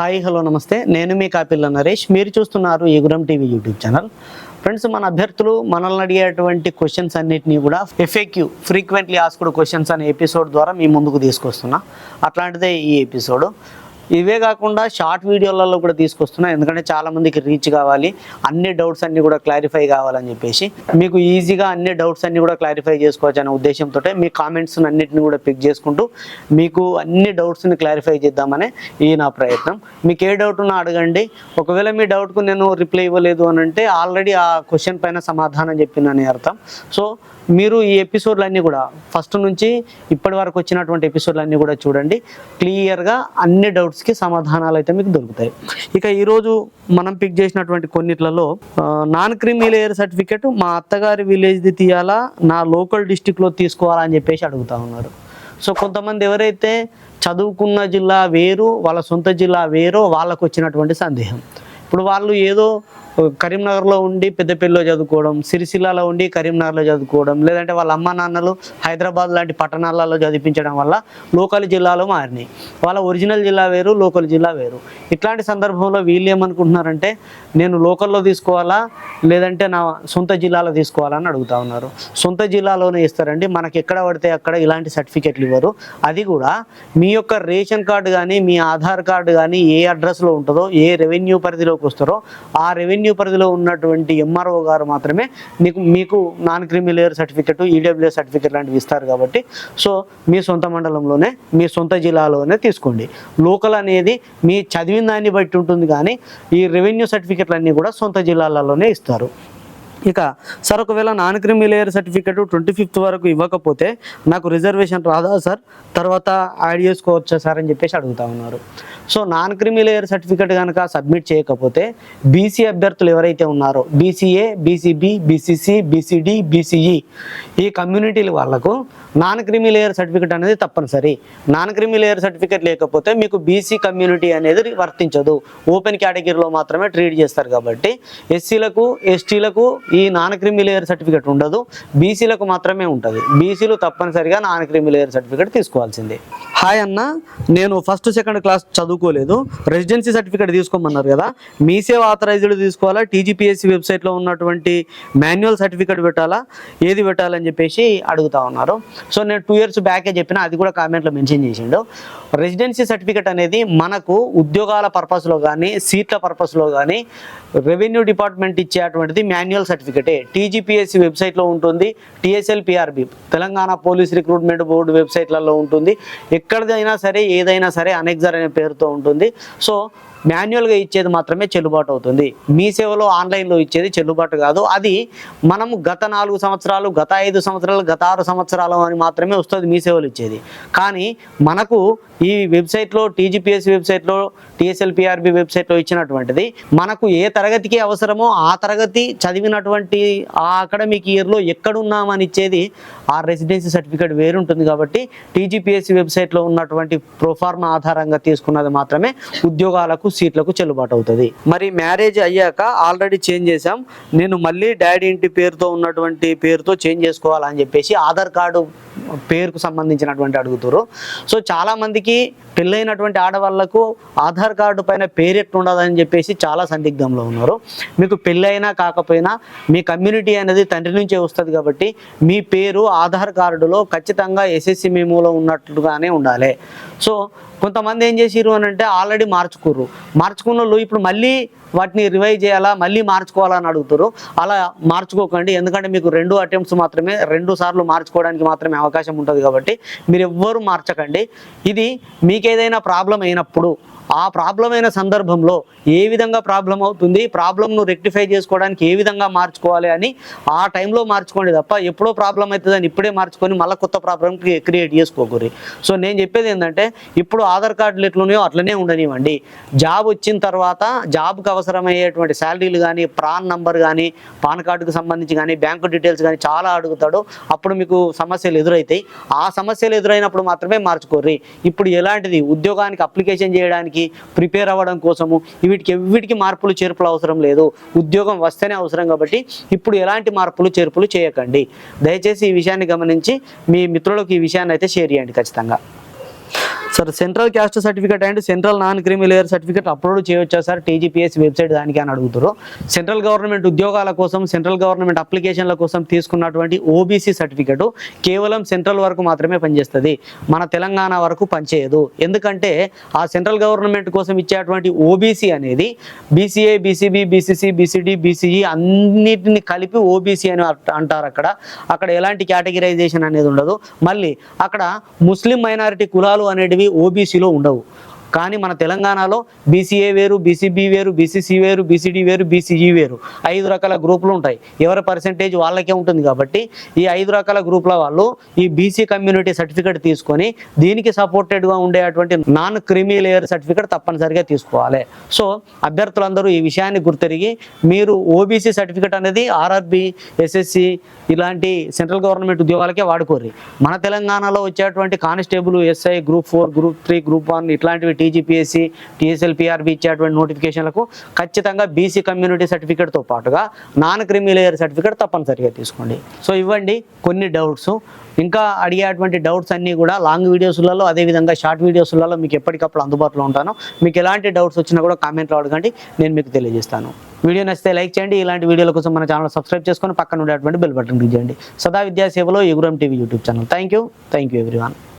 Hi hello నమస్తే, నేను మీ కాపిల్ల నరేష్. మీరు చూస్తున్నారు ఈగురం టీవీ యూట్యూబ్ ఛానల్. ఫ్రెండ్స్, మన అభ్యర్థులు మనల్ని అడిగేటువంటి క్వశ్చన్స్ అన్నిటినీ కూడా FAQ ఫ్రీక్వెంట్లీ ఆస్క్డ్ క్వశ్చన్స్ అనే ఎపిసోడ్ ద్వారా మీ ముందుకు తీసుకొస్తున్నా. అట్లాంటిదే ఈ ఎపిసోడ్. ఇవే కాకుండా షార్ట్ వీడియోలలో కూడా తీసుకొస్తున్నా, ఎందుకంటే చాలామందికి రీచ్ కావాలి, అన్ని డౌట్స్ అన్నీ కూడా క్లారిఫై కావాలని చెప్పేసి మీకు ఈజీగా అన్ని డౌట్స్ అన్నీ కూడా క్లారిఫై చేసుకోవచ్చు అనే ఉద్దేశంతో మీ కామెంట్స్ అన్నిటిని కూడా పిక్ చేసుకుంటూ మీకు అన్ని డౌట్స్ని క్లారిఫై చేద్దామనే ఈ నా ప్రయత్నం. మీకు ఏ డౌట్ ఉన్నా అడగండి. ఒకవేళ మీ డౌట్కు నేను రిప్లై ఇవ్వలేదు అని అంటే ఆల్రెడీ ఆ క్వశ్చన్ పైన సమాధానం చెప్పిందని అర్థం. సో మీరు ఈ ఎపిసోడ్లన్నీ కూడా ఫస్ట్ నుంచి ఇప్పటి వరకు వచ్చినటువంటి ఎపిసోడ్లన్నీ కూడా చూడండి. క్లియర్గా అన్ని డౌట్స్కి సమాధానాలు అయితే మీకు దొరుకుతాయి. ఇక ఈరోజు మనం పిక్ చేసినటువంటి కొన్నిట్లలో నాన్ క్రీమీ లేయర్ సర్టిఫికేట్ మా అత్తగారి విలేజ్ది తీయాలా, నా లోకల్ డిస్టిక్లో తీసుకోవాలా అని చెప్పేసి అడుగుతూ ఉన్నారు. సో కొంతమంది ఎవరైతే చదువుకున్న జిల్లా వేరు, వాళ్ళ సొంత జిల్లా వేరో వాళ్ళకు వచ్చినటువంటి సందేహం. ఇప్పుడు వాళ్ళు ఏదో కరీంనగర్లో ఉండి పెద్దపల్లిలో చదువుకోవడం, సిరిసిల్లాలో ఉండి కరీంనగర్లో చదువుకోవడం, లేదంటే వాళ్ళ అమ్మ నాన్నలు హైదరాబాద్ లాంటి పట్టణాలలో చదివించడం వల్ల లోకల్ జిల్లాలో మారినాయి. వాళ్ళ ఒరిజినల్ జిల్లా వేరు, లోకల్ జిల్లా వేరు. ఇట్లాంటి సందర్భంలో వీళ్ళు ఏమనుకుంటున్నారంటే నేను లోకల్లో తీసుకోవాలా లేదంటే నా సొంత జిల్లాలో తీసుకోవాలని అడుగుతూ ఉన్నారు. సొంత జిల్లాలోనే ఇస్తారండి, మనకి ఎక్కడ పడితే అక్కడ ఇలాంటి సర్టిఫికెట్లు ఇవ్వరు. అది కూడా మీ యొక్క రేషన్ కార్డు కానీ మీ ఆధార్ కార్డు కానీ ఏ అడ్రస్లో ఉంటుందో, ఏ రెవెన్యూ పరిధిలోకి వస్తారో ఆ రెవెన్యూ పరిధిలో ఉన్నటువంటి MRO గారు మాత్రమే మీకు non creamy layer certificate, EWS certificate లాంటివి ఇస్తారు. కాబట్టి సో మీ సొంత మండలంలోనే మీ సొంత జిల్లాలోనే తీసుకోండి. లోకల్ అనేది మీ చదివిన దాన్ని బట్టి ఉంటుంది, కానీ ఈ రెవెన్యూ సర్టిఫికెట్లు అన్నీ కూడా సొంత జిల్లాలలోనే ఇస్తారు. ఇక సార్, ఒకవేళ non creamy layer certificate 25th వరకు ఇవ్వకపోతే నాకు రిజర్వేషన్ రాదా సార్, తర్వాత యాడ్ చేసుకోవచ్చా సార్ అని చెప్పేసి అడుగుతా ఉన్నారు. So non creamy layer certificate కనుక సబ్మిట్ చేయకపోతే BC అభ్యర్థులు ఎవరైతే ఉన్నారో BCA, BCB, BCC, BCD, BCE ఈ కమ్యూనిటీల వాళ్ళకు నాన్ క్రీమీ లేయర్ సర్టిఫికెట్ అనేది తప్పనిసరి. నాన్ క్రీమీ లేయర్ సర్టిఫికెట్ లేకపోతే మీకు BC కమ్యూనిటీ అనేది వర్తించదు, ఓపెన్ కేటగిరీలో మాత్రమే ట్రీట్ చేస్తారు. కాబట్టి SCలకు STలకు ఈ నాన్ క్రీమీ లేయర్ సర్టిఫికెట్ ఉండదు, BCలకు మాత్రమే ఉంటుంది. BCలు తప్పనిసరిగా నాన్ క్రీమీ లేయర్ సర్టిఫికెట్ తీసుకోవాల్సిందే. హాయ్ అన్న, నేను 1st, 2nd క్లాస్ చదువుకోలేదు, రెసిడెన్సీ సర్టిఫికేట్ తీసుకోమన్నారు కదా, మీ సేవ ఆథరైజ్డ్ తీసుకోవాలా, TGPSC వెబ్సైట్లో ఉన్నటువంటి మాన్యువల్ సర్టిఫికేట్ పెట్టాలా, ఏది పెట్టాలని చెప్పేసి అడుగుతా ఉన్నారు. సో నేను 2 years బ్యాకే చెప్పిన, అది కూడా కామెంట్లో మెన్షన్ చేసిండు. రెసిడెన్సీ సర్టిఫికేట్ అనేది మనకు ఉద్యోగాల పర్పస్లో కానీ సీట్ల పర్పస్లో కానీ రెవెన్యూ డిపార్ట్మెంట్ ఇచ్చేటువంటిది మాన్యువల్ సర్టిఫికేటే. TGPSC వెబ్సైట్లో ఉంటుంది, TSL/PRB Telangana police recruitment board వెబ్సైట్లలో ఉంటుంది. ఎక్కడిదైనా సరే ఏదైనా సరే అనెక్సర్ అనే పేరుతో ఉంటుంది. సో మాన్యువల్గా ఇచ్చేది మాత్రమే చెల్లుబాటు అవుతుంది. మీ సేవలో ఆన్లైన్లో ఇచ్చేది చెల్లుబాటు కాదు. అది మనము గత 4 సంవత్సరాలు, గత 5 సంవత్సరాలు, గత 6 సంవత్సరాలు అని మాత్రమే వస్తుంది మీ సేవలు ఇచ్చేది. కానీ మనకు ఈ వెబ్సైట్లో TGPSC వెబ్సైట్లో TSL/PRB వెబ్సైట్లో ఇచ్చినటువంటిది మనకు ఏ తరగతికి అవసరమో ఆ తరగతి చదివినటువంటి ఆ అకాడమిక్ ఇయర్లో ఎక్కడున్నామని ఇచ్చేది ఆ రెసిడెన్సీ సర్టిఫికేట్ వేరుంటుంది. కాబట్టి TGPSC వెబ్సైట్లో ఉన్నటువంటి ప్రోఫార్మా ఆధారంగా తీసుకున్నది మాత్రమే ఉద్యోగాలకు సీట్లకు చెల్లుబాటు అవుతుంది. మరి మ్యారేజ్ అయ్యాక ఆల్రెడీ చేంజ్ చేశాం, నేను మళ్ళీ డాడీ ఇంటి పేరుతో ఉన్నటువంటి పేరుతో చేంజ్ చేసుకోవాలని చెప్పేసి ఆధార్ కార్డు పేరుకు సంబంధించినటువంటి అడుగుతారు. సో చాలామందికి పెళ్ళైనటువంటి ఆడవాళ్లకు ఆధార్ కార్డు పైన పేరు ఎట్లుండదని చెప్పేసి చాలా సందిగ్ధంలో ఉన్నారు. మీకు పెళ్ళైనా కాకపోయినా మీ కమ్యూనిటీ అనేది తండ్రి నుంచే వస్తుంది. కాబట్టి మీ పేరు ఆధార్ కార్డులో ఖచ్చితంగా SSC మెమోలో ఉన్నట్లుగానే ఉండాలి. సో కొంతమంది ఏం చేసిరు అని అంటే ఆల్రెడీ మార్చుకున్న వాళ్ళు ఇప్పుడు మళ్ళీ వాటిని రివైజ్ చేయాలా, మళ్ళీ మార్చుకోవాలని అడుగుతారు. అలా మార్చుకోకండి, ఎందుకంటే మీకు 2 అటెంప్ట్స్ మాత్రమే, 2 సార్లు మార్చుకోవడానికి మాత్రమే అవకాశం ఉంటుంది. కాబట్టి మీరు ఎవ్వరూ మార్చకండి. ఇది మీకు ఏదైనా ప్రాబ్లం అయినప్పుడు ఆ ప్రాబ్లం అయిన సందర్భంలో ఏ విధంగా ప్రాబ్లం అవుతుంది, ప్రాబ్లంను రెక్టిఫై చేసుకోవడానికి ఏ విధంగా మార్చుకోవాలి అని ఆ టైంలో మార్చుకోండి తప్ప ఎప్పుడో ప్రాబ్లం అవుతుందని ఇప్పుడే మార్చుకొని మళ్ళీ కొత్త ప్రాబ్లం క్రియేట్ చేసుకోకూరి. సో నేను చెప్పేది ఏంటంటే ఇప్పుడు ఆధార్ కార్డులు ఎట్లున్నాయో అట్లనే ఉండనివ్వండి. జాబ్ వచ్చిన తర్వాత జాబ్కి అవసరమయ్యేటువంటి శాలరీలు కానీ, ప్రాన్ నంబర్ కానీ, పాన్ కార్డుకు సంబంధించి కానీ, బ్యాంకు డీటెయిల్స్ కానీ చాలా అడుగుతాడు. అప్పుడు మీకు సమస్యలు ఎదురవుతాయి. ఆ సమస్యలు ఎదురైనప్పుడు మాత్రమే మార్చుకోర్రి. ఇప్పుడు ఎలాంటిది ఉద్యోగానికి అప్లికేషన్ చేయడానికి ప్రిపేర్ అవ్వడం కోసము వీటికి మార్పులు చేర్పులు అవసరం లేదు. ఉద్యోగం వస్తేనే అవసరం. కాబట్టి ఇప్పుడు ఎలాంటి మార్పులు చేర్పులు చేయకండి. దయచేసి ఈ విషయాన్ని గమనించి మీ మిత్రులకు ఈ విషయాన్ని అయితే షేర్ చేయండి ఖచ్చితంగా. Sir central caste certificate and central non క్రిమి లేయర్ సర్టిఫికేట్ అప్లోడ్ చేయొచ్చా సార్ టీజీపీఎస్ వెబ్సైట్ దానికి అని అడుగుతారు. సెంట్రల్ గవర్నమెంట్ ఉద్యోగాల కోసం సెంట్రల్ గవర్నమెంట్ అప్లికేషన్ల కోసం తీసుకున్నటువంటి ఓబీసీ సర్టిఫికేట్ కేవలం సెంట్రల్ వరకు మాత్రమే పనిచేస్తుంది, మన తెలంగాణ వరకు పనిచేయదు. ఎందుకంటే ఆ సెంట్రల్ గవర్నమెంట్ కోసం ఇచ్చేటువంటి ఓబీసీ అనేది BCA, BCB, BCC, BCD, BCE అన్నిటిని కలిపి ఓబీసీ అని అంటారు. అక్కడ ఎలాంటి కేటగిరైజేషన్ అనేది ఉండదు. మళ్ళీ అక్కడ ముస్లిం మైనారిటీ కులాలు అనేటివి ఓబీసీలో ఉండవు. కానీ మన తెలంగాణలో బీసీఏ వేరు, బీసీబీ వేరు, బీసీసీ వేరు, బీసీడీ వేరు, బీసీఈ వేరు 5 రకాల గ్రూపులు ఉంటాయి. ఎవరి పర్సెంటేజ్ వాళ్ళకే ఉంటుంది. కాబట్టి ఈ 5 రకాల గ్రూపుల వాళ్ళు ఈ బీసీ కమ్యూనిటీ సర్టిఫికేట్ తీసుకొని దీనికి సపోర్టెడ్గా ఉండేటువంటి నాన్ క్రిమి లేయర్ సర్టిఫికేట్ తప్పనిసరిగా తీసుకోవాలి. సో అభ్యర్థులందరూ ఈ విషయాన్ని గుర్తెరిగి మీరు ఓబీసీ సర్టిఫికేట్ అనేది ఆర్ఆర్బి, ఎస్ఎస్సి ఇలాంటి సెంట్రల్ గవర్నమెంట్ ఉద్యోగాలకే వాడుకోర్రి. మన తెలంగాణలో వచ్చేటువంటి constable, SI, group 4, group 3, group 1 ఇట్లాంటివి టీజీపీఎస్సీ, టీఎస్ఎల్, పిఆర్బి ఇచ్చేటువంటి నోటిఫికేషన్లకు ఖచ్చితంగా బీసీ కమ్యూనిటీ సర్టిఫికేట్తో పాటుగా నాన్ క్రిమి లేయర్ సర్టిఫికేట్ తప్పనిసరిగా తీసుకోండి. సో ఇవ్వండి కొన్ని డౌట్స్. ఇంకా అడిగేటువంటి డౌట్స్ అన్నీ కూడా లాంగ్ వీడియోస్లలో అదేవిధంగా షార్ట్ వీడియోస్లలో మీకు ఎప్పటికప్పుడు అందుబాటులో ఉంటాను. మీకు ఎలాంటి డౌట్స్ వచ్చినా కూడా కామెంట్లో అడగండి, నేను మీకు తెలియజేస్తాను. వీడియో నచ్చితే లైక్ చేయండి. ఇలాంటి వీడియోల కోసం మన ఛానల్ సబ్స్క్రైబ్ చేసుకొని పక్కన ఉండేటువంటి బెల్ బటన్ క్లిక్ చేయండి. సదా విద్యా సేవలో యుగురం TV YouTube channel. Thank you everyone.